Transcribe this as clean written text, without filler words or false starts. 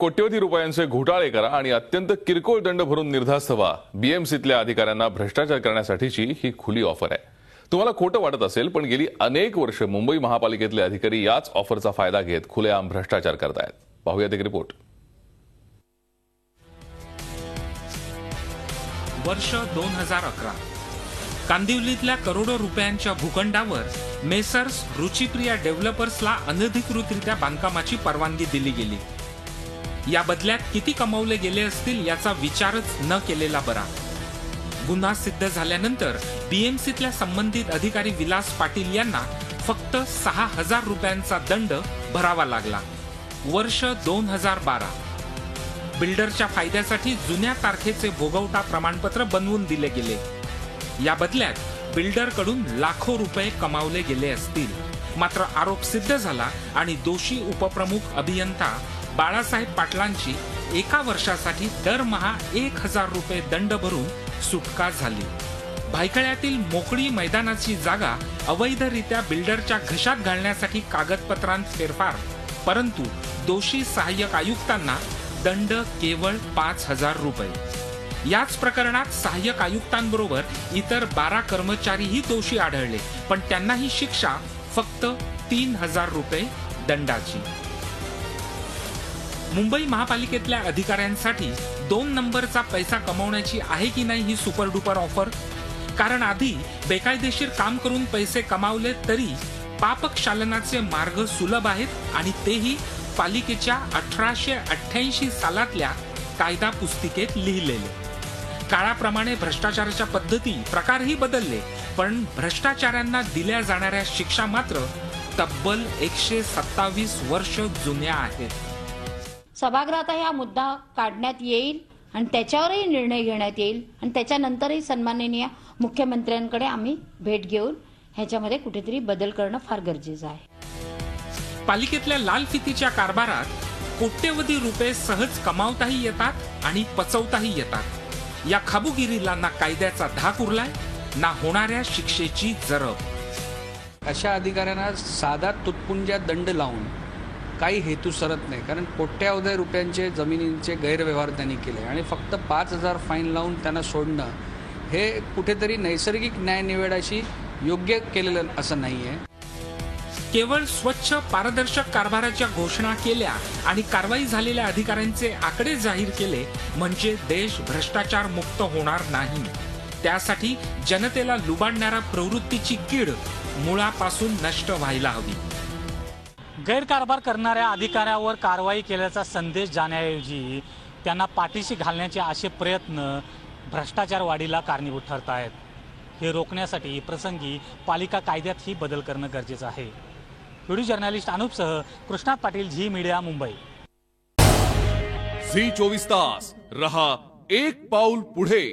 कोट्यवधी रुपयांचे घोटाळे करा आणि अत्यंत किरकोळ दंड भरून निर्धास्त व्हा. बीएमसीतल्या अधिकाऱ्यांना भ्रष्टाचार करण्यासाठीची ही खुली ऑफर आहे. तुम्हाला खोटं वाटत असेल, पण गेली अनेक वर्ष मुंबई महापालिकेतले अधिकारी याच ऑफरचा फायदा घेत खुलेआम भ्रष्टाचार करतायत. पाहूयात एक रिपोर्ट. वर्ष 2011. कांदिवलीतल्या करोडो रुपयांच्या भूखंडावर मेसर्स रुचिप्रिया डेव्हलपर्सला अनधिकृतरित्या बांधकामाची परवानगी दिली गेली. या बदल्यात किती कमावले गेले असतील याचा विचारच न केलेला बरा. गुन्हा सिद्ध झाल्यानंतर बीएमसीतल्या संबंधित अधिकारी विलास पाटील यांना फक्त 6,000 रुपयांचा दंड भरावा लागला. वर्ष 2012. बिल्डरच्या फायद्यासाठी जुन्या तारखेचे भोगवटा प्रमाणपत्र बनवून दिले गेले. या बदल्यात बिल्डरकडून लाखो रुपये कमावले गेले असतील. मात्र आरोप सिद्ध झाला आणि दोषी उपप्रमुख अभियंता बाळासाहेब पाटलांची एका वर्षासाठी दरमहा 1,000 रुपये दंड भरून सुटका झाली. भायखळ्यातील मोकळी मैदानाची जागा अवैधरित्या बिल्डरच्या घशात घालण्यासाठी कागदपत्रांत फेरफार, परंतु दोषी सहाय्यक आयुक्तांना दंड केवळ 5,000 रुपये. याच प्रकरणात सहाय्यक आयुक्तांबरोबर इतर 12 कर्मचारीही दोषी आढळले, पण त्यांनाही शिक्षा फक्त 3,000 रुपये दंडाची. मुंबई महापालिकेतल्या अधिकाऱ्यांसाठी 2 नंबरचा पैसा कमवण्याची आहे की नाही ही सुपर डुपर ऑफर. कारण आधी बेकायदेशीर काम करून पैसे कमावले तरी पापक्षालनाचे मार्ग सुलभ आहेत, आणि तेही पालिकेच्या 1888 सालातल्या कायदा पुस्तिकेत लिहिलेले. काळाप्रमाणे भ्रष्टाचाराच्या पद्धती प्रकारही बदलले, पण भ्रष्टाचाऱ्यांना दिल्या जाणाऱ्या शिक्षा मात्र तब्बल 127 वर्ष जुन्या आहेत. सभागृहात हा मुद्दा काढण्यात येईल आणि त्याच्यावरही निर्णय घेण्यात येईल, आणि त्याच्यानंतरही सन्माननीय मुख्यमंत्र्यांकडे आम्ही भेट घेऊन ह्याच्यामध्ये कुठेतरी बदल करणं फार गरजेचं आहे. पालिकेतल्या लाल फितीच्या कारभारात कोट्यवधी रुपये सहज कमावताही येतात आणि पचवताही येतात. या खाबुगिरीला ना कायद्याचा धाक उरलाय, ना होणाऱ्या शिक्षेची जरब. अशा अधिकाऱ्यांना साधा तुटपुंजा दंड लावून काही हेतू सरत नाही, कारण कोट्यावधी रुपयांचे जमिनींचे गैरव्यवहार त्यांनी केले आणि फक्त 5,000 फाईन लावून त्यांना सोडणं हे कुठेतरी नैसर्गिक न्यायनिवेडाशी योग्य केलेलं असं नाहीये. केवळ स्वच्छ पारदर्शक कारभाराच्या घोषणा केल्या आणि कारवाई झालेल्या अधिकाऱ्यांचे आकडे जाहीर केले म्हणजे देश भ्रष्टाचार मुक्त होणार नाही. त्यासाठी जनतेला लुबाडणाऱ्या प्रवृत्तीची कीड मुळापासून नष्ट व्हायला हवी. गैरकारभार करणाऱ्या अधिकाऱ्यावर कारवाई केल्याचा संदेश जाण्याऐवजी त्यांना पाठीशी घालण्याचे असे प्रयत्न भ्रष्टाचार वाढीला कारणीभूत ठरत आहेत. हे रोखण्यासाठी प्रसंगी पालिका कायद्यातही बदल करणं गरजेचं आहे. व्हिडिओ जर्नलिस्ट अनुपसह Krishnat Patil, Zee media, Mumbai. Zee 24 तास रहा एक पाऊल पुढे.